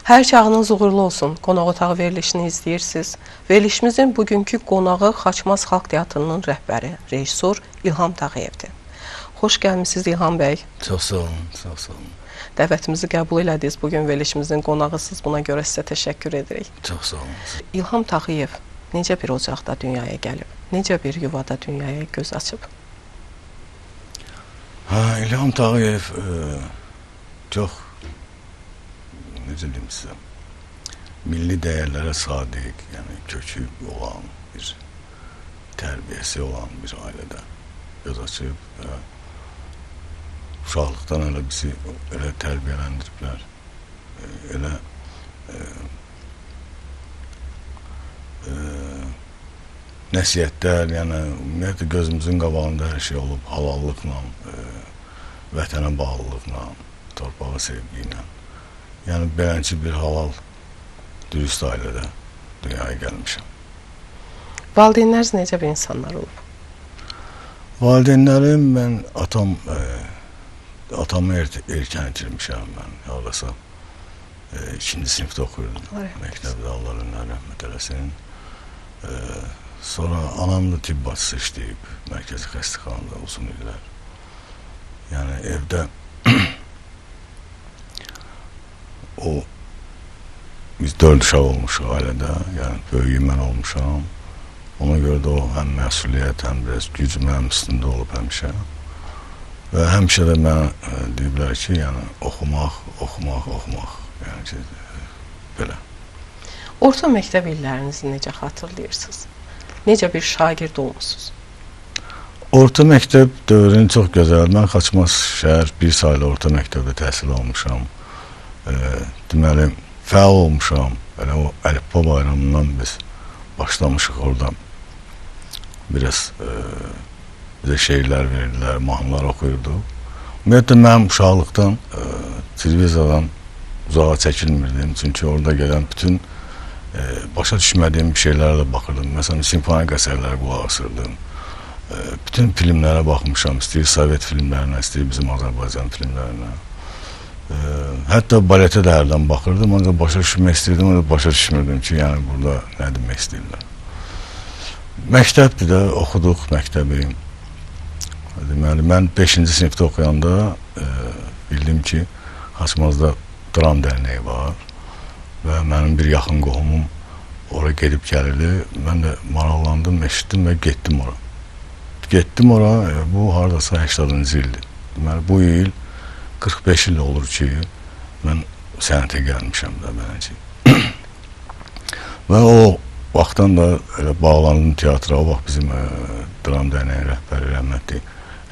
Hər çağınız uğurlu olsun. Qonaq otağı verilişini izləyirsiniz. Verilişimizin bugünkü qonağı Xaçmaz Xalq Teatrının rəhbəri, rejissor İlham Tağıyevdir. Xoş gəlmisiniz İlham bəy. Çox sağ olun, çox sağ olun. Dəvətimizi qəbul elədiniz. Bugün verilişimizin qonağısınız. Buna görə sizə təşəkkür edirik. Çox sağ olun. İlham Tağıyev necə bir ocaqda dünyaya gəlib? Necə bir yuvada dünyaya göz açıb? İlham Tağıyev çox, necə deyim sizə, milli dəyərlərə sadiq, yəni kökü olan bir, tərbiyəsi olan bir ailədə göz açıb və uşaqlıqdan elə bizi elə tərbiyələndiriblər, elə nəsiyyətlər, yəni ümumiyyətlə gözümüzün qabağında hər şey olub, halallıqla, vətənə bağlılıqla, torpağı sevgi ilə. Yəni beləncə bir halal, dürüst ailədə dünyaya gəlmişəm. Valideynləriniz necə bir insanlar olub? Valideynlərim, mən atamı erkən itirmişəm mən, hardasa 2-ci sinifdə oxuyurdum. Məktəbdə Allah rəhmət eləsin. Sonra anam da tibb bacısı işləyib, mərkəzi xəstəxanada uzun illər. Yəni evdə biz 4 uşaq olmuşuq ailədə, yəni böyüyü mən olmuşam. Ona görə də o həm məsuliyyət, həm biraz güc mənim üstündə olub həmişə. Və həmişə də mənə deyiblər ki, yəni oxumaq. Yəni ki, belə. Orta məktəb illərinizi necə xatırlayırsınız? Necə bir şagird olmuşsunuz? Orta məktəb dövrün çox gözəl. Mən Xaçmaz şəhər bir saylı orta məktəbdə təhsil almışam. Deməli, fəal olmuşam. Elə o əlifba bayramından biz başlamışıq orada. Biraz bizə şeirlər verdilər, mahnılar oxuyurduq. Ümumiyyətlə, mənim uşaqlıqdan televiziyadan uzağa çəkilmirdim. Çünki orada gələn bütün başa düşmədiyim şeylərlə baxırdım. Məsələn, simfonik əsərlərə qulaq asırdım. Bütün filmlərə baxmışam. İstəyir Sovet filmlərinə, istəyir bizim Azərbaycan filmlərinə. Hətta baletə də hərdən baxırdım, ancaq başa düşmək istəyirdim, ancaq başa düşmürdüm ki, yəni burada nə demək istəyirlər. Məktəbdir də, oxuduq məktəbi. Deməli, mən 5-ci sinifdə oxuyanda bildim ki, Xaçmazda dram dərneyi var və mənim bir yaxın qohumum oraya gedib gəlirdi. Mən də maraqlandım, eşitdim və getdim ora. Getdim ora, bu haradasa 80-cı ildir. Deməli, bu il 45 il olur ki, mən sənətə gəlmişəm də beləcə. Və o vaxtdan da elə bağlandım teatra. O vaxt bizim dram dərneyin rəhbəri rəhmətli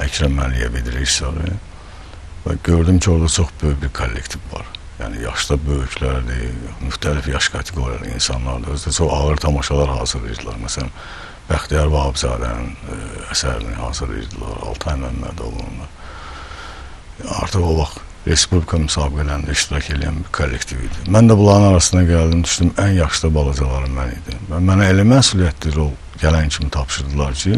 Əkrəm Əliyev idi rejissoru. Və gördüm ki, orada çox böyük bir kollektiv var. Yəni yaşda böyüklərdir, müxtəlif yaş kateqoriyalı insanlardır. Özdə çox ağır tamaşalar hazırlayırdılar. Məsələn, Bəxtiyar Vahabzadənin əsərini hazırlayırdılar, Altay Məmmədovunla. Artıq o vaxt Respublika müsabiqələrində iştirak edən bir kollektiv idi. Mən də bunların arasına gəldim, düşdüm, ən yaxşı balacalarım mən idi. Və mənə elə məsuliyyətli rol gələn kimi tapşırdılar ki,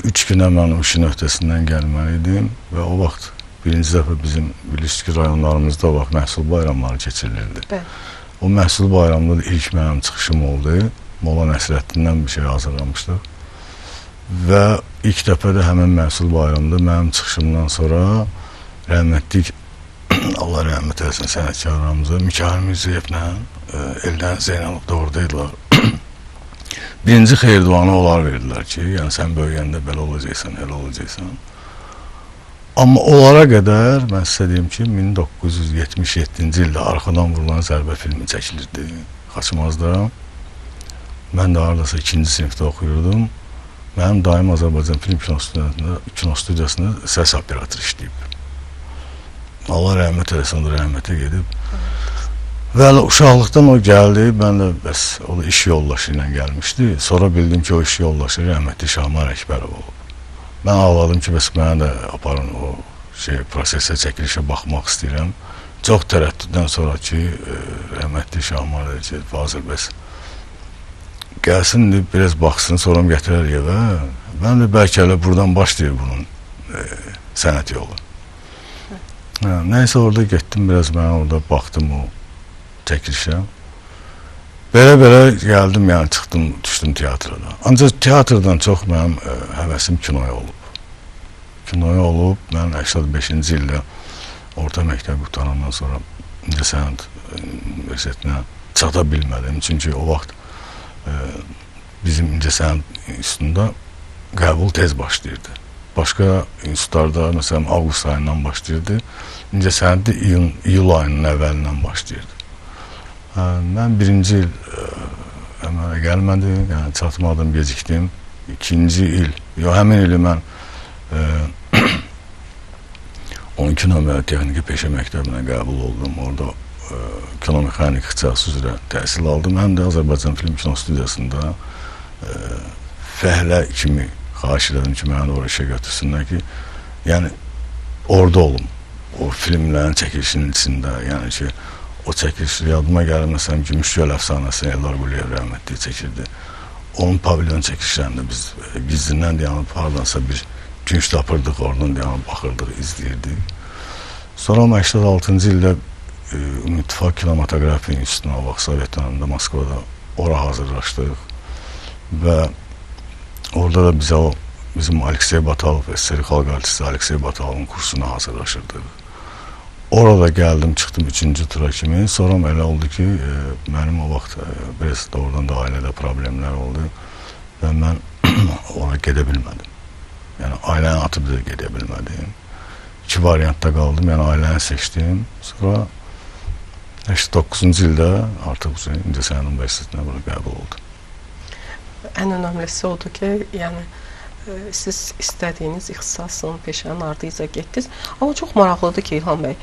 3 günə mən o işin öhdəsindən gəlməliydim və o vaxt birinci dəfə bizim bilirsiniz ki, rayonlarımızda o vaxt məhsul bayramları keçirilirdi. O məhsul bayramında da ilk mənim çıxışım oldu. Molla Nəsrəddindən bir şey hazırlamışdıq. Və ilk dəfə də həmin məhsul bayramında mənim çıxışımdan sonra rəhmətlik, Allah rəhmət eləsin sənətkarlarımıza, Mikayıl Mirzəyevlə Eldən Zeynalov da oradaydılar. Birinci xeyirduanı onlar verdilər ki, yəni sən böyüyəndə belə olacaqsan, elə olacaqsan. Amma onlara qədər, mən sizə deyim ki, 1977-ci ildə Arxadan Vurulan Zərbə filmi çəkilirdi Xaçmazda. Mən də haradasa 2-ci sinifdə oxuyurdum. Mənim daim Azərbaycan Film Kinostudiyasında səs operatoru işləyib. Allah rəhmət eləsin, o da rəhmətə gedib. Və uşaqlıqdan o gəldi, mən də bəs o da iş yoldaşı ilə gəlmişdi. Sonra bildim ki, o iş yoldaşı rəhmətli Şahmar Əkbərov olub. Mən ağladım ki, bəs mənə də aparın o prosesə, çəkilişə baxmaq istəyirəm. Çox tərəddüddən sonra ki, rəhmətli Şahmar dedi ki, Fazıl bəs gəlsin, biraz baxsın, sonra gətirər evə. Mən də bəlkə elə buradan başlayır bunun sənət yolu. Nəysə orada getdim, biraz mən orada baxdım o çəkilişə. Belə gəldim, yəni çıxdım, düşdüm teatrda. Ancaq teatrdan çox mənim həvəsim kinoya olub. Kinoya olub, mən 85-ci ildə orta məktəb qurtarandan sonra İncəsənət Universitetinə çata bilmədim. Çünki o vaxt bizim İncəsənət institutunda qəbul tez başlayırdı. Başqa institutlarda, məsələn, avqust ayından başlayırdı. İncəsənətdə iyul ayının əvvəlindən başlayırdı. Mən birinci il əmələ gəlmədi, yəni çatmadım, gecikdim. İkinci il, həmin ili mən 12 nömrə texniki peşə məktəbinə qəbul oldum. Orada kinomexanik ixtisası üzrə təhsil aldım. Həm də Azərbaycan Film Kino Studiyasında fəhlə kimi xahiş edim ki, məni oraya işə götürsünlər ki, yəni orada olum. O filmlərin çəkilişinin içində, yəni ki, o çəkiliş yadıma gəlir, məsələn, Gümüşgöl əfsanəsini Eldar Quliyev rəhmətli çəkirdi. Onun pavilyon çəkilişlərində biz gizlindən dayanıb hardansa bir günc tapırdıq, oradan dayanıb baxırdıq, izləyirdik. Sonra 86-cı ildə İttifaq Kinematografiya İnstitutuna, o vaxt Sovet dönemində Moskvada ora hazırlaşdıq və orada da bizə o bizim Aleksey Batalov, SSR Xalq Artisti Aleksey Batalovun kursuna hazırlaşırdıq. Orada gəldim, çıxdım 3-cü tura kimi. Sonra elə oldu ki, mənim o vaxt biraz doğrudan da ailədə problemlər oldu və mən ona gedə bilmədim. Yəni ailəni atıb da gedə bilmədim. İki variantda qaldım, yəni ailəni seçdim. Sonra 89-cu ildə artıq İncəsənət Universitetinə bura qəbul oldum. Ən önəmlisi odur ki, yəni siz istədiyiniz ixtisasın, peşənin ardınca getdiniz. Amma çox maraqlıdır ki, İlham bəy,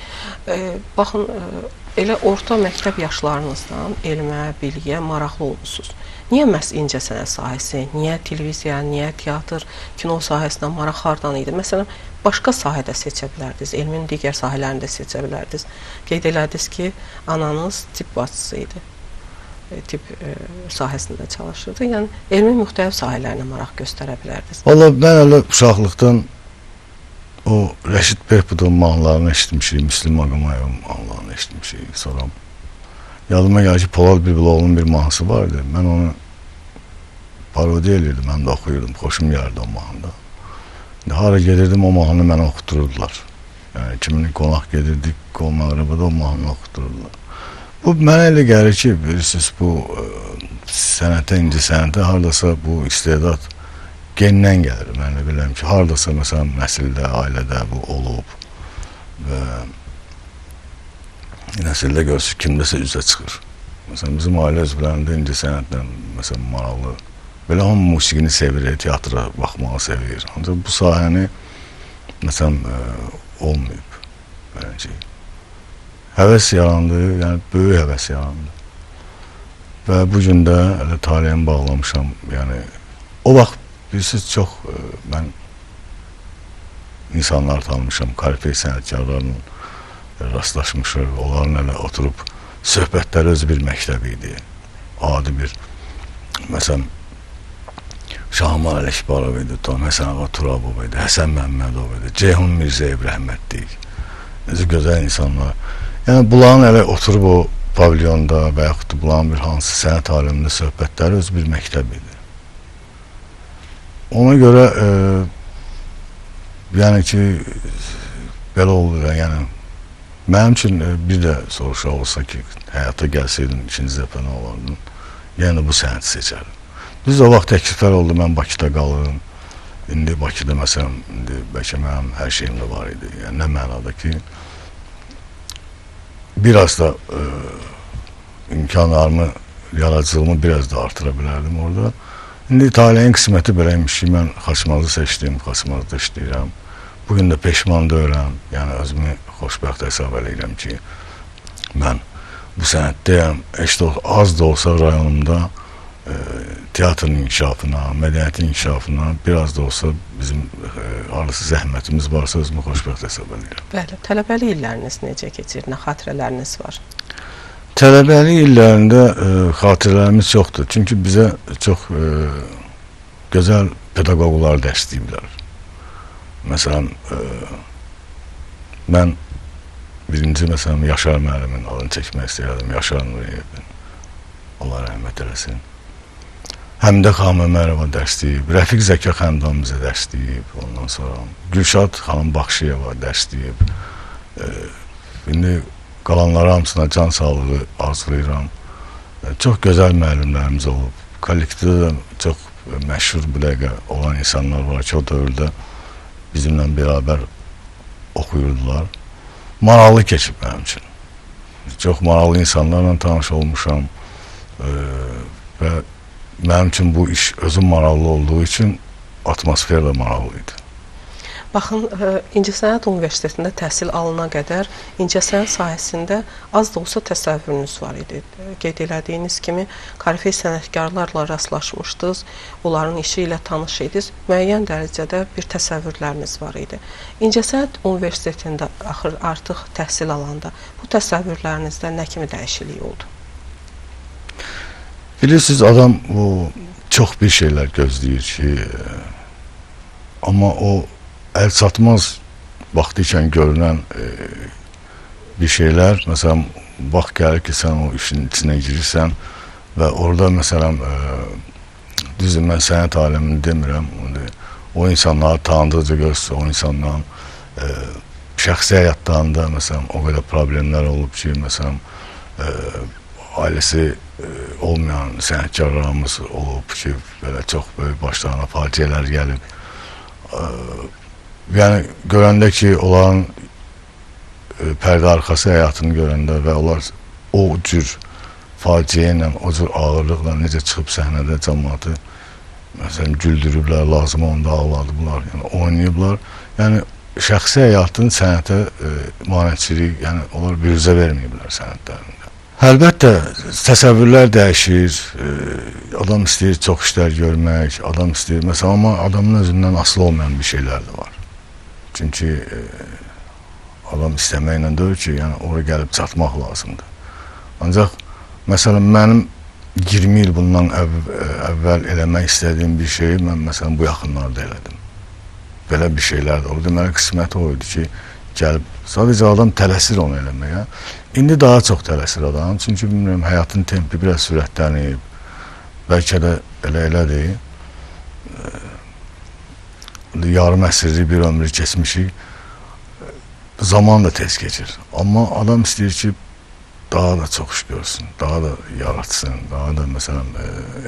baxın, elə orta məktəb yaşlarınızdan elmə, biliyə maraqlı olmuşsunuz. Niyə məhz incəsənət sahəsi, niyə televiziya, niyə teatr, kino sahəsindən maraq hardan idi? Məsələn, başqa sahədə seçə bilərdiniz, elmin digər sahələrində seçə bilərdiniz. Qeyd elədiniz ki, ananız tibb bacısı idi. Tibb sahəsində çalışırdı. Yəni, elmin müxtəlif sahələrinə maraq göstərə bilərdiniz. Valla, mən elə uşaqlıqdan o Rəşid Behbudun mahnılarını eşitmişik, Müslüm Ağamayevin mahnılarını eşitmişik. Sonra yadıma gəlir ki, Polad Bülbüloğlu'nun bir mahnısı vardı. Mən onu parodiya edirdim, mən də oxuyurdum, xoşum gəlirdi o mahnıda. Hara gedirdim, o mahnını mənə oxutururdular. Yəni, kimin qonaq gedirdik, qonaqrabada o mahnını oxutururdular. Bu, mənə elə gəlir ki, bilirsiniz, bu sənətə, incəsənətə haradasa bu istedad gendən gəlir. Mən elə bilirəm ki, haradasa, məsələn, nəsildə, ailədə bu olub və nəsildə görürsünüz, kimdəsə üzə çıxır. Məsələn, bizim ailə üzvlərində incəsənətlə, məsələn, maraqlı, belə hamı musiqini sevir, teatra baxmağı sevir. Ancaq bu sahəni, məsələn, olmayıb. Bəlkə həvəs yarandı, yəni böyük həvəs yarandı. Və bu gün də elə talihimi bağlamışam. Yəni, o vaxt bilirsiniz, çox mən insanlar tanımışam, kalifey sənətkarlarla rastlaşmışıq. Onların elə oturub söhbətləri öz bir məktəbi idi. Adi bir, məsələn, Şahman Ələkbarov idi, Həsən Ağa Turabov idi, Həsən Məmmədov idi, Ceyhun Mirzəyev rəhmətlik. Necə gözəl insanlar. Yəni, bunların elə oturub o pavilyonda və yaxud da bunların bir hansı sənət aləmində söhbətləri öz bir məktəb idi. Ona görə, yəni ki, belə olur, yəni, mənim üçün bir də soruşaq olsa ki, həyata gəlsəydin, ikinci dəfə nə olardın, yəni bu sənəti seçərdim. Biz o vaxt təkliflər oldu, mən Bakıda qalırım, indi Bakıda, məsələn, indi bəlkə mənim hər şeyim də var idi, yəni nə mənada ki, biraz da imkanlarımı, yaradıcılığımı biraz da artıra bilərdim orada. İndi talihin qisməti beləymiş ki, mən Xaçmazı seçdim, Xaçmazda işləyirəm. Bugün də peşman deyiləm, yəni özümü xoşbəxt hesab edirəm ki, mən bu sənətdəyəm, az da olsa rayonumda teatrın inkişafına, mədəniyyətin inkişafına biraz da olsa bizim arası zəhmətimiz varsa özümü xoşbəxt hesab edirəm. Bəli, tələbəlik illəriniz necə keçir, nə xatirələriniz var? Tələbəlik illərində xatirələrimiz çoxdur. Çünki bizə çox gözəl pedaqoqlar dəstəyiblər. Məsələn, mən birinci məsələn Yaşar müəllimin adını çəkmək istəyirdim. Yaşar Nuriyevin. Allah rəhmət eləsin. Həmidə xanım Ömərova dərs deyib, Rəfiq Zəka Xəndan bizə dərs deyib, ondan sonra Gülşad xanım Baxşıyeva dərs deyib. İndi qalanlara hamısına can sağlığı arzulayıram. Çox gözəl müəllimlərimiz olub. Kollektivdə də çox məşhur bu dəqiqə olan insanlar var ki, o dövrdə bizimlə beraber oxuyurdular. Maraqlı keçib mənim üçün. Çox maraqlı insanlarla tanış olmuşam və mənim üçün bu iş özüm maraqlı olduğu üçün atmosfer də maraqlıydı. Baxın, İncəsənət Universitetində təhsil alına qədər incəsənət sahəsində az da olsa təsəvvürünüz var idi. Qeyd elədiyiniz kimi korifey sənətkarlarla rastlaşmışdınız, onların işi ilə tanış idiniz, müəyyən dərəcədə bir təsəvvürləriniz var idi. İncəsənət Universitetində artıq təhsil alanda bu təsəvvürlərinizdə nə kimi dəyişiklik oldu? Bilirsiniz, adam çox bir şeylər gözləyir ki, amma o el satmaz vaxtı ikən görünən bir şeylər, məsələn, vaxt gəlir ki, sən o işin içine girirsən və orada məsələn, düzdür, mən sənət aləmini demirəm, o insanları tanıdıqca görürsə, o insanların şəxsi həyatlarında məsələn, o qədər problemlər olub ki, məsələn, ailəsi olmayan sənətkarlarımız olub ki, belə çox böyük başlarına faciələr gəlib. Yəni görəndə ki, onların pərdə arxası həyatını görəndə və onlar o cür faciə ilə, o cür ağırlıqla necə çıxıb səhnədə cəmaatı məsələn güldürüblər, lazım onda ağladıblar, yəni oynayıblar. Yəni şəxsi həyatın sənətə maneçilik, yəni onlar bürüzə verməyiblər sənətlərində. Əlbəttə, təsəvvürlər dəyişir, adam istəyir çox işlər görmək, adam istəyir, məsələn, amma adamın özündən asılı olmayan bir şeylər də var. Çünki adam istəməklə deyil ki, yəni oraya gəlib çatmaq lazımdır. Ancaq, məsələn, mənim 20 il bundan əvvəl eləmək istədiyim bir şeyi mən, məsələn, bu yaxınlarda elədim. Belə bir şeylər də oldu. Deməli, qismət o idi ki, gəlib, sadəcə adam tələsir onu eləməyə. İndi daha çox tələsir adam, çünki bilmirəm, həyatın tempi biraz sürətlənib, bəlkə də elədir. Yarım əsrlik bir ömrü keçmişik, zaman da tez geçir. Amma adam istəyir ki, daha da çox iş görsün, daha da yaratsın, daha da məsələn,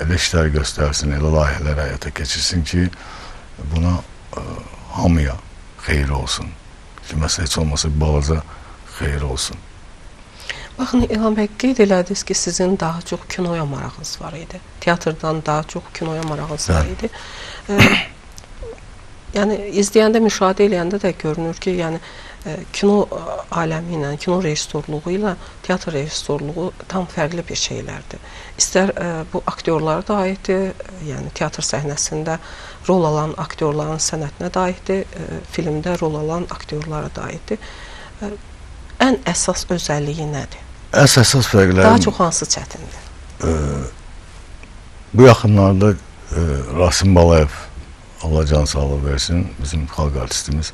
elə işlər göstərsin, elə layihələr həyata keçirsin ki, buna hamıya xeyir olsun. Kiməsə heç olmasa balaca xeyir olsun. Baxın, İlham bəy, qeyd elədiniz ki, sizin daha çox kinoya marağınız var idi. Teatrdan daha çox kinoya marağınız var idi. Yəni, izləyəndə, müşahidə eləyəndə də görünür ki, yəni, kino aləmi ilə, kino rejissorluğu ilə teatr rejissorluğu tam fərqli bir şeylərdir. İstər bu aktyorlara da aiddir, yəni teatr səhnəsində rol alan aktyorların sənətinə da aiddir, filmdə rol alan aktyorlara da aiddir. Ən əsas özəlliyi nədir? Əsas fərqlər... Daha çox hansı çətindir? Bu yaxınlarda Rasim Balayev, Allah can sağlığı versin, bizim xalq artistimiz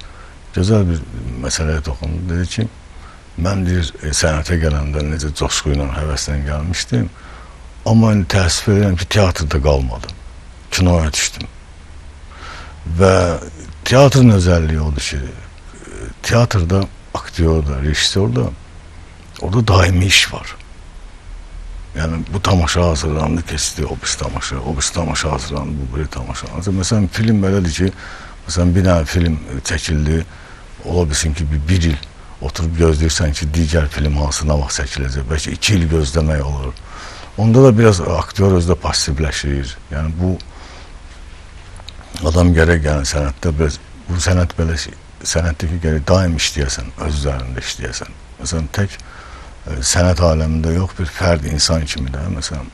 gözəl bir məsələyə toxundu. Dedi ki, mən deyir, sənətə gələndə necə coşqu ilə, həvəslə gəlmişdim, amma təəssüf edirəm ki, teatrda qalmadım, kinoya düşdüm. Və teatrın özəlliyi odur ki, teatrda aktyorda, rejissorda orada daimi iş var. Yəni bu tamaşa hazırlandı, keçdi, o bir tamaşa hazırlandı, bu bir tamaşa hazırlandı. Məsələn, film belədir ki, məsələn, bir dənə film çəkildi, ola bilsin ki, bir il oturub gözləyirsən ki, digər film hansına vaxt çəkiləcək, bəlkə 2 il gözləmək olur. Onda da biraz aktyor özdə passivləşir. Yəni bu adam gərək yəni sənətdə biraz, bu sənət belə sənətdəki gərək daim işləyəsən, öz üzərində işləyəsən. Məsələn, tək sənət aləmində yox, bir fərd insan kimi də, məsələn,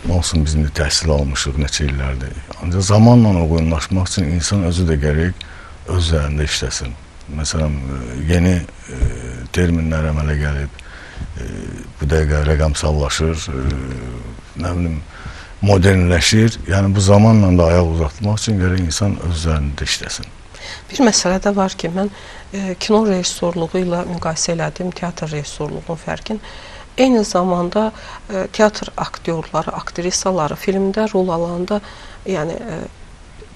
nə olsun bizim də təhsil almışıq neçə illərdir. Ancaq zamanla uyğunlaşmaq üçün insan özü də gərək öz üzərində işləsin. Məsələn, yeni terminlər əmələ gəlib, bu dəqiqə rəqəmsallaşır, nə bilim, modernləşir. Yəni bu zamanla da ayaq uzatmaq üçün gərək insan öz üzərində işləsin. Bir məsələ də var ki, mən kino rejissorluğu ilə müqayisə elədim, teatr rejissorluğunun fərqini. Eyni zamanda teatr aktyorları, aktrisaları filmdə rol alanda, yəni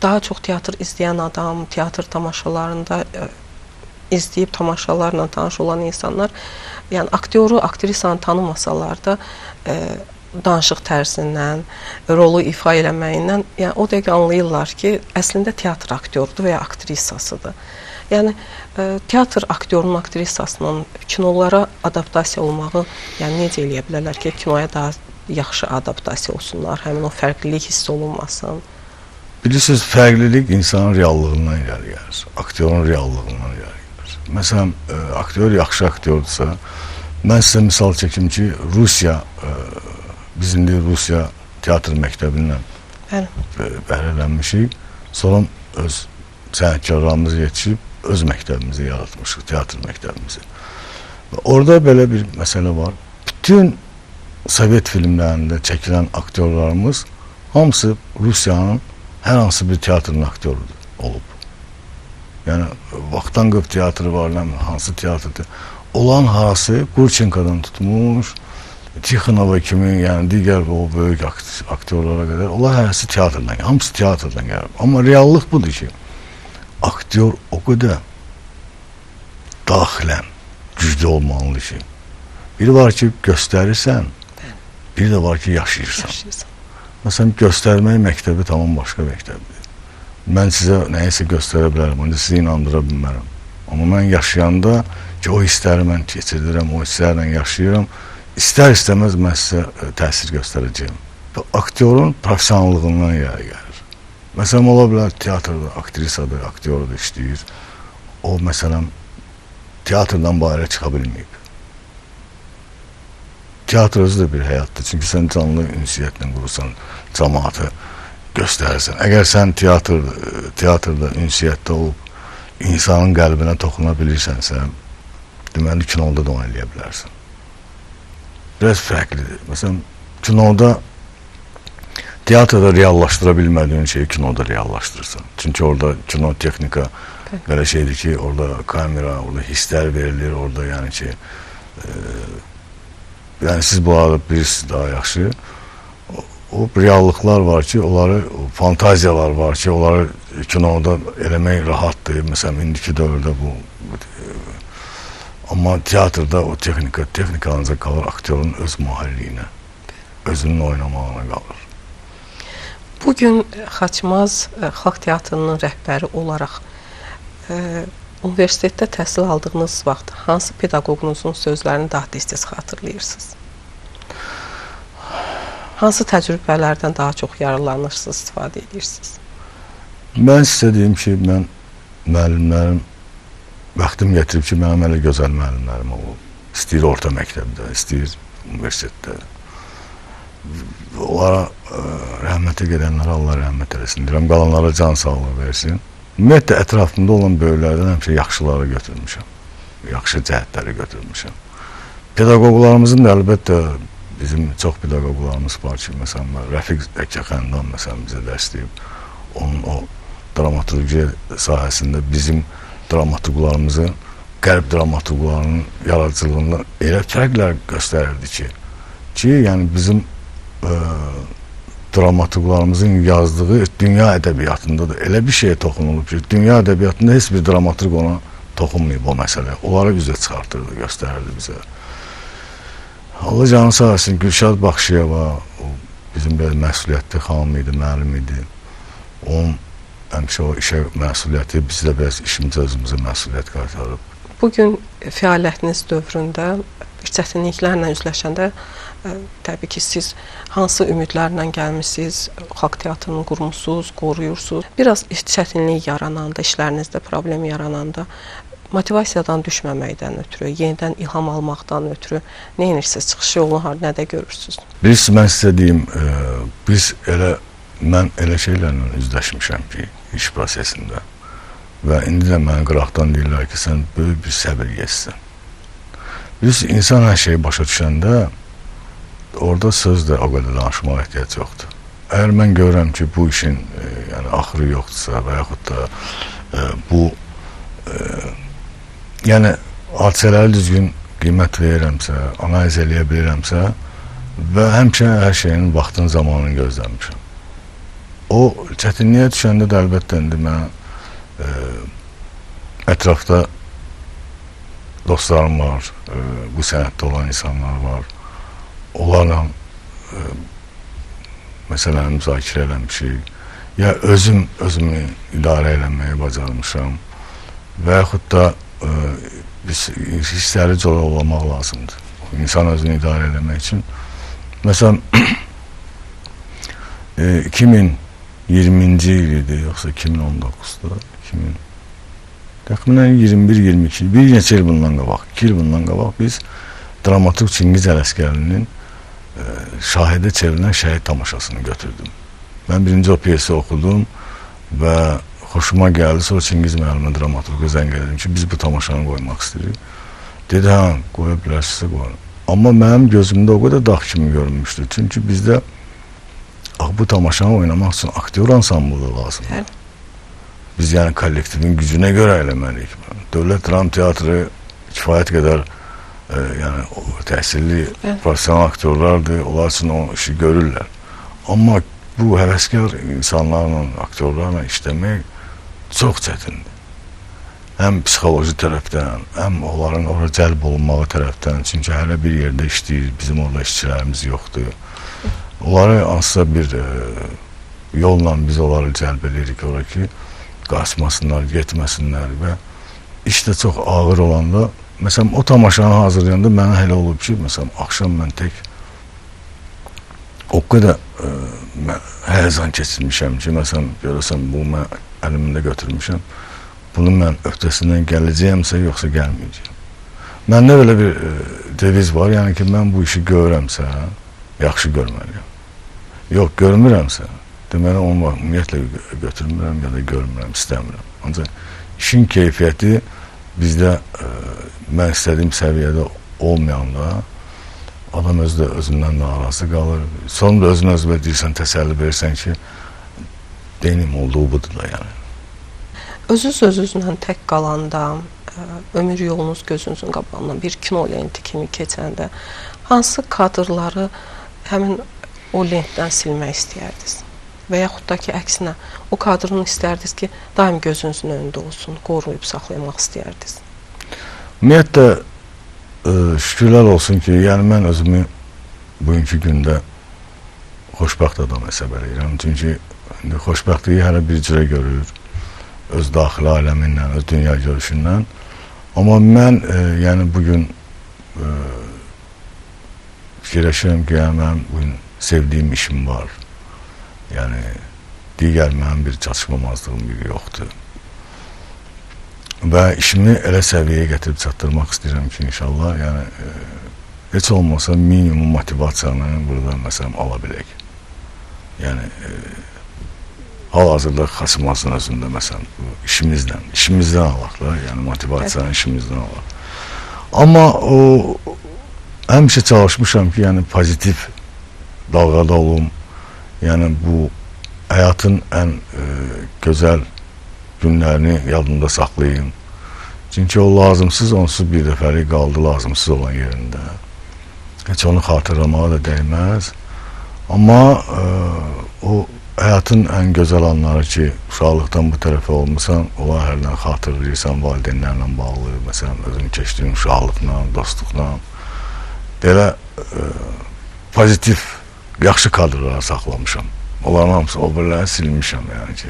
daha çox teatr izləyən adam, teatr tamaşalarında izləyib tamaşalarla tanış olan insanlar, yəni aktyoru, aktrisanı tanımasalar da danışıq tərzindən, rolu ifa eləməyindən, yəni o dəqiqə anlayırlar ki, əslində teatr aktyorudur və ya aktrisasıdır. Yəni teatr aktyorunun, aktrisasının kinolara adaptasiya olmağı, yəni necə eləyə bilərlər ki, kinoya daha yaxşı adaptasiya olsunlar, həmin o fərqlilik hiss olunmasın. Bilirsiniz, fərqlilik insanın reallığından irəli gəlir, aktyorun reallığından irəli gəlir. Məsələn, aktyor yaxşı aktyordirsa, mən sizə misal çəkim ki, Rusiya, biz indi Rusiya teatr məktəbindən bəhrələnmişik, sonra öz sənətkarlarımızı yetişib, öz məktəbimizi yaratmışıq, teatr məktəbimizi. Orada belə bir məsələ var. Bütün Sovet filmlərində çəkilən aktyorlarımız hamısı Rusiyanın hər hansı bir teatrın aktyorudur, olub. Yəni, Vaxtangov teatrı var, hansı teatrdır. Olan harası Gurchenko'dan tutmuş, Tixonova kimi, yəni digər o böyük aktyorlara qədər, onlar hərəsi teatrdan, hamısı teatrdan gəlir. Amma reallıq budur ki, aktyor o qədər daxilən güclü olmalıdır ki, biri var ki, göstərirsən, biri də var ki, yaşayırsan. Məsələn, göstərmək məktəbi tamam başqa məktəbidir. Mən sizə nəyisə göstərə bilərəm, ancaq sizi inandıra bilmərəm. Amma mən yaşayanda ki, o hissləri mən keçirdirəm, o hisslərlə yaşayıram, İstər-istəməz mən sizə təsir göstərəcəyim. Aktyorun profesionallığından irəli gəlir. Məsələn, ola bilər teatrda aktrisadır, aktyorudur, işləyir. O, məsələn, teatrdan bayra çıxa bilməyib. Teatr özü də bir həyatdır. Çünki sən canlı ünsiyyətlə qurursan, cəmaatı göstərirsən. Əgər sən teatrda ünsiyyətdə olub, insanın qəlbinə toxuna bilirsənsə, deməli, kinoda da onu eləyə bilərsən. Biraz fərqlidir. Məsələn, kinoda, teatrda reallaşdıra bilmədiyin şeyi kinoda reallaşdırırsan. Çünki orada kino texnika belə şeydir ki, orada kamera, orada hisslər verilir, orada yəni ki, yəni siz bunları bilirsiniz daha yaxşı. O reallıqlar var ki, onları, fantaziyalar var ki, onları kinoda eləmək rahatdır. Məsələn, indiki dövrdə bu. Amma teatrda o texnika ancaq qalır aktyorun öz mahirliyinə, özünün oynamağına qalır. Bugün Xaçmaz Xalq Teatrının rəhbəri olaraq universitetdə təhsil aldığınız vaxt hansı pedaqoqunuzun sözlərini daha tez-tez xatırlayırsınız? Hansı təcrübələrdən daha çox yararlanırsınız, istifadə edirsiniz? Mən sizə deyim ki, mən müəllimlərim vaxtım gətirib ki, mənim elə gözəl müəllimlərim olub. İstəyir orta məktəbdə, istəyir universitetdə. Onlara rəhmətə gedənlərə Allah rəhmət eləsin. Deyirəm, qalanlara can sağlığı versin. Ümumiyyətlə, ətrafımda olan böyüklərdən həmişə yaxşıları götürmüşəm. Yaxşı cəhətləri götürmüşəm. Pedaqoqlarımızın da əlbəttə bizim çox pedaqoqlarımız var ki, məsələn, Rəfiq Əkəxəndan məsələn bizə dəstəyib. Onun o dramaturgiya sahəsində bizim dramaturqlarımızın, qərb dramaturqlarının yaradıcılığında elə fərqlər göstərirdi ki, yəni bizim dramaturqlarımızın yazdığı dünya ədəbiyyatında da elə bir şeye toxunulub ki, dünya ədəbiyyatında heç bir dramaturq ona toxunmayıb o məsələ. Onları bizə çıxartırdı, göstərirdi bizə. Allah canı sağ olsun, Gülşad Baxşıyeva, bizim belə məsuliyyətli xanım idi, müəllim idi. Onun həmişə o işə məsuliyyəti, biz də bəs işimizə özümüzə məsuliyyət qaytarıb. Bugün fəaliyyətiniz dövründə bir çətinliklərlə üzləşəndə təbii ki, siz hansı ümidlərlə gəlmişsiniz, Xalq Teatrını qurmusunuz, qoruyursunuz. Biraz çətinlik yarananda, işlərinizdə problem yarananda, motivasiyadan düşməməkdən ötürü, yenidən ilham almaqdan ötürü nə edirsiniz, çıxış yolunu nədə görürsünüz? Bilirsiniz, mən sizə deyim, mən elə şeylərlə üzləşmişəm ki, iş prosesində və indi də mənə qıraqdan deyirlər ki, sən böyük bir səbir geçsin. Bilirsiniz, insan hər şeyi başa düşəndə orada söz də o qədər danışmağa ehtiyac yoxdur. Əgər mən görürəm ki, bu işin axırı yoxdursa və yaxud da Bu yəni hadisələri düzgün qiymət verirəmsə, analiz eləyə bilirəmsə və həmişə hər şeyin vaxtın, zamanını gözləmişəm. O çətinliyə düşəndə də əlbəttə indi mən ətrafda dostlarım var, bu sənətdə olan insanlar var. Onlarla məsələn müzakirə eləmişik. Ya özümü idarə eləməyi bacarmışam və yaxud da biz hissləri coralamaq lazımdır. İnsan özünü idarə eləmək üçün. Məsələn 2020-ci il idi, yoxsa 2019'da, təxminən 21-22, bir neçə il bundan qabaq, 2 il bundan qabaq biz dramaturq Çingiz Ələsgərlinin şahidə çevrilən şəhid tamaşasını götürdüm. Mən birinci o piyesi oxudum və xoşuma gəldi. Sonra Çingiz müəllimə, dramaturqa zəng edim ki, biz bu tamaşanı qoymaq istəyirik. Dedi, hə, qoya bilərsinizsə qoyun. Amma mənim gözümdə o qədər dağ kimi görünmüşdü. Çünki bizdə bu tamaşanı oynamaq üçün aktyor ansamblı lazımdır. Biz yəni kollektivin gücünə görə eləməliyik. Dövlət Dram Teatrı kifayət qədər yəni təhsilli profesional aktyorlardır. Onlar üçün o işi görürlər. Amma bu həvəskar insanlarla, aktyorlarla işləmək çox çətindir. Həm psixoloji tərəfdən, həm onların oraya cəlb olunmağı tərəfdən. Çünki hələ bir yerdə işləyir, bizim orada işçilərimiz yoxdur. Onları hansısa bir yolla biz onları cəlb edirik oraya ki, qaçmasınlar, getməsinlər və iş də çox ağır olanda, məsələn, o tamaşanı hazırlayanda mənə elə olub ki, məsələn, axşam mən tək o qədər həyəcan keçirmişəm ki, məsələn, görəsən, bu mən əlimdə götürmüşəm, bunu mən öhdəsindən gələcəyəmsə, yoxsa gəlməyəcəyəm. Məndə belə bir deviz var, yəni ki, mən bu işi görürəmsə, yaxşı görməliyəm. Yox, görmürəmsə, deməli, onu ümumiyyətlə götürmürəm ya da görmürəm, istəmirəm. Ancaq işin keyfiyyəti bizdə mən istədiyim səviyyədə olmayanda adam özü də özündən narazı qalır. Sonra da özünə deyirsən, təsəlli verirsən ki, deynim olduğu budur da yəni. Özünüz özünüzlə tək qalanda, ömür yolunuz gözünüzün qabağından bir kino lenti kimi keçəndə hansı kadrları həmin o lentdən silmək istəyərdiniz? Və yaxud da ki, əksinə, o kadrını istərdiniz ki, daim gözünüzün önündə olsun, qoruyub saxlamaq istəyərdiniz? Ümumiyyətlə, şükürlər olsun ki, yəni mən özümü bugünkü gündə xoşbəxt adam hesab edirəm. Çünki xoşbəxtliyi hələ bir cürə görür, öz daxili aləmindən, öz dünya görüşündən. Amma mən yəni bugün fikirləşirəm ki, yəni mənim bugün sevdiyim işim var. Yəni digər mənim bir çatışmamazlığım bir yoxdur. Və işimi elə səviyyəyə gətirib çatdırmaq istəyirəm ki, inşallah, yəni heç olmasa minimum motivasiyanı burada məsələn ala bilək. Yəni hal-hazırda Xaçmazın özündə məsələn işimizdən alaq da, yəni motivasiyanı işimizdən alaq. Amma o həmişə çalışmışam ki, yəni pozitiv dalğada olum. Yəni bu həyatın ən gözəl günlərini yadımda saxlayayım. Çünki o lazımsız, onsuz bir dəfəlik qaldı lazımsız olan yerində. Heç onu xatırlamağa da dəyməz. Amma o həyatın ən gözəl anları ki, uşaqlıqdan bu tərəfə olmuşsan, onlar hərdən xatırlayırsan valideynlərlə bağlı, məsələn, özün keçdiyim uşaqlıqla, dostluqla. Belə pozitiv, yaxşı kadrlara saxlamışam. Onların hamısı, o birləri silmişəm, yəni ki,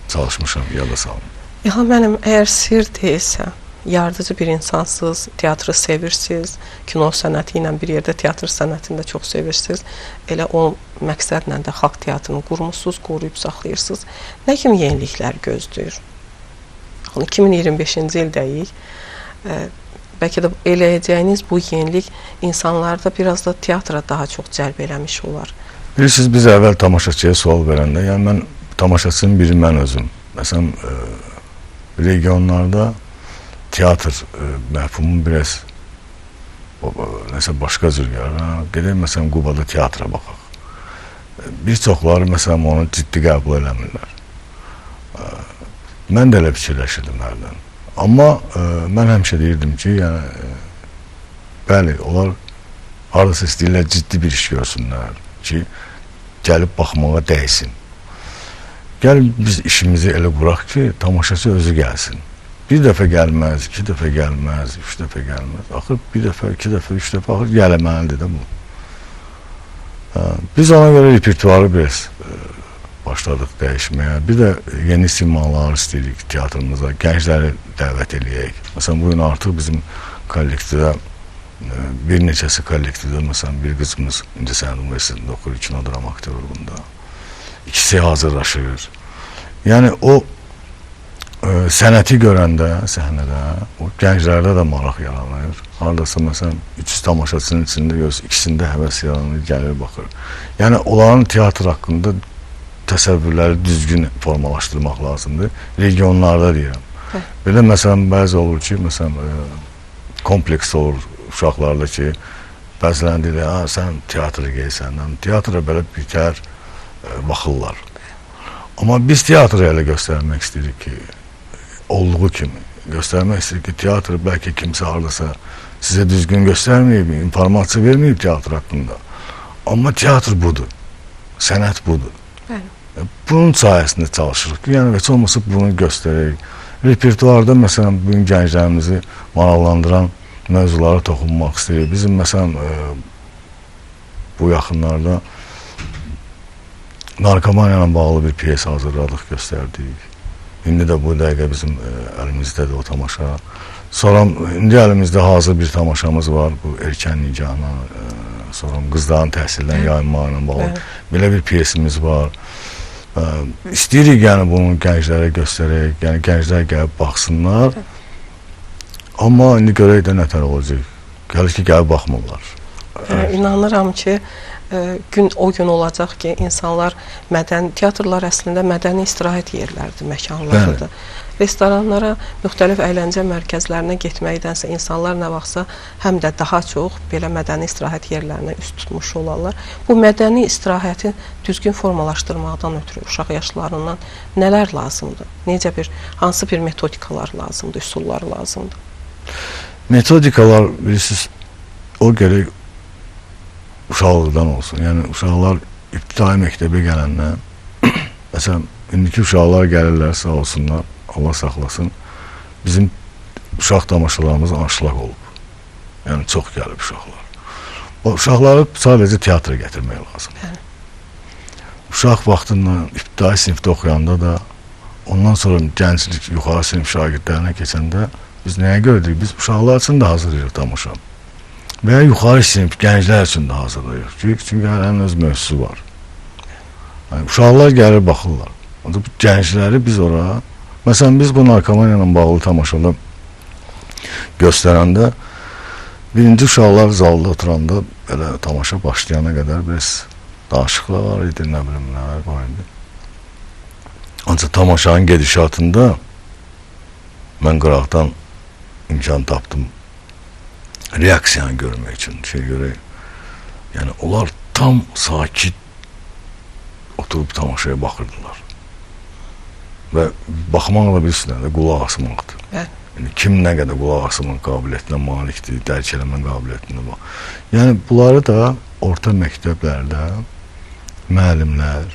çalışmışam, yada salım. İlham mənim, əgər sir deyilsə, yaradıcı bir insansınız, teatrı sevirsiniz, kino sənəti ilə bir yerdə teatr sənətini də çox sevirsiniz, elə o məqsədlə də xalq teatrını qurmuşsunuz, qoruyub saxlayırsınız. Nə kimi yeniliklər gözləyir? 2025-ci ildəyik, bəlkə də eləyəcəyiniz bu yenilik insanlarda biraz da teatra daha çox cəlb eləmiş olar. Bilirsiniz, biz əvvəl tamaşaçıya sual verəndə, yəni mən tamaşaçının biri mən özüm. Məsələn, regionlarda teatr məhfumu biraz nəsə başqa cür gəlir. Gedək, məsələn, Qubada teatra baxaq. Bir çoxları, məsələn, onu ciddi qəbul eləmirlər. Mən də elə fikirləşirdim hərdən. Amma mən həmişə deyirdim ki, yəni bəli, onlar hardasa istəyirlər ciddi bir iş görsünlər ki, gəlib baxmağa dəysin. Gəl biz işimizi elə quraq ki, tamaşaçı özü gəlsin. Bir dəfə gəlməz, iki dəfə gəlməz, üç dəfə gəlməz. Axır bir dəfə, iki dəfə, üç dəfə axır gəlməlidir də bu. Biz ona görə repertuarı biraz başladıq dəyişməyə. Bir də yeni simalar istəyirik teatrımıza, gəncləri dəvət eləyək. Məsələn, bugün artıq bizim kollektivdə, bir neçəsi kollektivdə, məsələn, bir qızımız İncəsənət Universitetində oxuyur, kino dram aktyorluğunda. İkisi hazırlaşır. Yəni, o sənəti görəndə, səhnədə, o gənclərdə də maraq yaranır. Haradasa, məsələn, 300 tamaşaçının içində ikisində həvəs yaranır, gəlir, baxır. Yəni, onların teatr haqqında təsəvvürləri düzgün formalaşdırmaq lazımdır. Regionlarda deyirəm. Belə, məsələn, bəzi olur ki, məsələn, kompleks olur uşaqlarda ki, bəzilən deyirlər, sən teatrı geysən, teatra belə bitər, baxırlar. Amma biz teatrı elə göstərmək istəyirik ki, olduğu kimi göstərmək istəyirik ki, teatr bəlkə kimsə haradasa sizə düzgün göstərməyib, informasiya verməyib teatr haqqında. Amma teatr budur, sənət budur. Bunun sayəsində çalışırıq ki, yəni heç olmasa bunu göstərək. Repertuarda, məsələn, bugün gənclərimizi maraqlandıran mövzulara toxunmaq istəyirik. Bizim, məsələn, bu yaxınlarda narkomaniya ilə bağlı bir piyes hazırladıq, göstərdik. İndi də bu dəqiqə bizim əlimizdədir o tamaşa. Sonra, indi əlimizdə hazır bir tamaşamız var, bu erkən nicana, sonra qızların təhsildən yayınmağı ilə bağlı. Belə bir piyesimiz var. İstəyirik, yəni, bunu gənclərə göstərək, yəni gənclər gəlib baxsınlar. Amma indi görək də nətər olacaq. Gəlir ki, gəlib baxmırlar. İnanıram ki, o gün olacaq ki, insanlar teatrlar əslində mədəni istirahət yerləridir, məkanlarıdır. Restoranlara, müxtəlif əyləncə mərkəzlərinə getməkdənsə insanlar nə vaxtsa həm də daha çox belə mədəni istirahət yerlərinə üst tutmuş olarlar. Bu mədəni istirahəti düzgün formalaşdırmaqdan ötürü uşaq yaşlarından nələr lazımdır? Hansı bir metodikalar lazımdır, üsullar lazımdır? Metodikalar, bilirsiniz, o gərək uşaqlıqdan olsun. Yəni, uşaqlar ibtidai məktəbə gələndən, məsələn, indiki uşaqlar gəlirlər, sağ olsunlar, Allah saxlasın, bizim uşaq tamaşalarımız anşlaq olub. Yəni, çox gəlib uşaqlar. O uşaqları sadəcə teatra gətirmək lazımdır. Uşaq vaxtından ibtidai sinifdə oxuyanda da, ondan sonra gənclik, yuxarı sinif şagirdlərinə keçəndə biz nəyə görürük? Biz uşaqlar üçün də hazırlayırıq tamaşa. Və ya yuxarı sinif gənclər üçün də hazırlayırıq. Çünki hələnin öz mövzusu var. Yəni, uşaqlar gəlir, baxırlar. Bu gəncləri biz ora, məsələn, biz bu narkomaniya ilə bağlı tamaşada göstərəndə, birinci uşaqlar zalda oturanda, belə tamaşa başlayana qədər biraz danışıqlar var idi, nə bilim, nələr var idi. Ancaq tamaşanın gedişatında mən qıraqdan imkan tapdım reaksiyanı görmək üçün, görək. Yəni, onlar tam sakit oturub tamaşaya baxırdılar. Və baxmaqla bilsinlər də qulaq asmaqdır. Yəni, kim nə qədər qulaq asmaq qabiliyyətinə malikdir, dərk eləmə qabiliyyətinə bax. Yəni, bunları da orta məktəblərdə müəllimlər,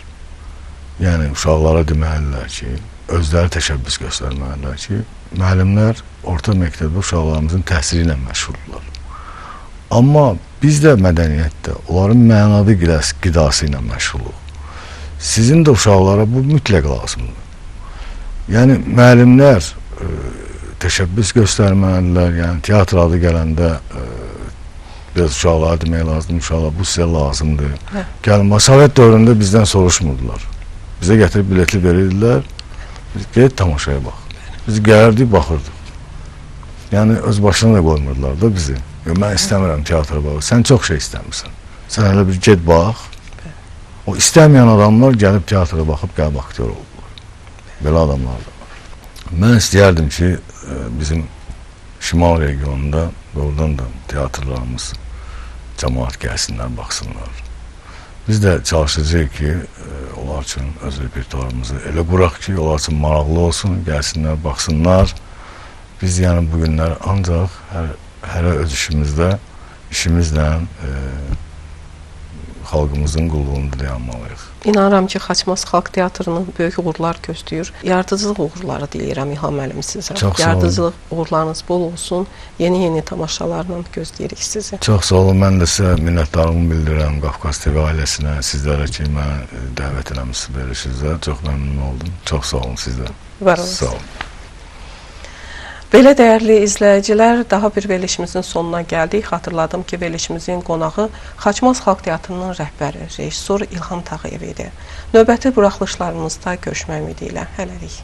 yəni uşaqlara deməlilər ki, özləri təşəbbüs göstərməlilər ki, müəllimlər orta məktəbdə uşaqlarımızın təhsili ilə məşğuldurlar. Amma biz də mədəniyyətdə onların mənavi qidası ilə məşğuluq. Sizin də uşaqlara bu mütləq lazımdır. Yəni, müəllimlər təşəbbüs göstərməlidirlər, yəni teatr adı gələndə biraz uşaqlara demək lazımdır, uşaqlar bu sizə lazımdır. Gəlin, Sovet dövründə bizdən soruşmurdular. Bizə gətirib bileti verirdilər, biz gedib tamaşaya bax. Biz gəlirdik, baxırdıq. Yəni, öz başına da qoymurdular da bizi. Mən istəmirəm teatra bax, sən çox şey istəmirsən. Sən hələ bir get bax. O istəməyən adamlar gəlib teatra baxıb, gəlib aktyor oldular. Belə adamlar da var. Mən istəyərdim ki, bizim şimal regionunda doğrudan da teatrlarımız cəmaat gəlsinlər, baxsınlar. Biz də çalışacağıq ki, onlar üçün öz repertuarımızı elə quraq ki, onlar üçün maraqlı olsun, gəlsinlər, baxsınlar. Biz yəni bu günlər ancaq hərə öz işimizlə xalqımızın qulluğunda dayanmalıyıq. İnanıram ki, Xaçmaz Xalq Teatrının böyük uğurlar gözləyir. Yaradıcılıq uğurları diləyirəm İlham müəllim sizə. Çox sağ olun. Yaradıcılıq uğurlarınız bol olsun. Yeni tamaşalarla gözləyirik sizi. Çox sağ olun. Mən də sizə minnətdarlığımı bildirirəm Qafqaz TV ailəsinə, sizlərə ki, mənə dəvət eləmişsiniz verilişinizə. Çox məmnun oldum. Çox sağ olun sizə. Var olun. Sağ olun. Belə dəyərli izləyicilər, daha bir verilişimizin sonuna gəldik. Xatırladım ki, verilişimizin qonağı Xaçmaz Xalq Teatrının rəhbəri, rejissor İlham Tağıyev idi. Növbəti buraxılışlarımızda görüşmək ümidi ilə hələlik.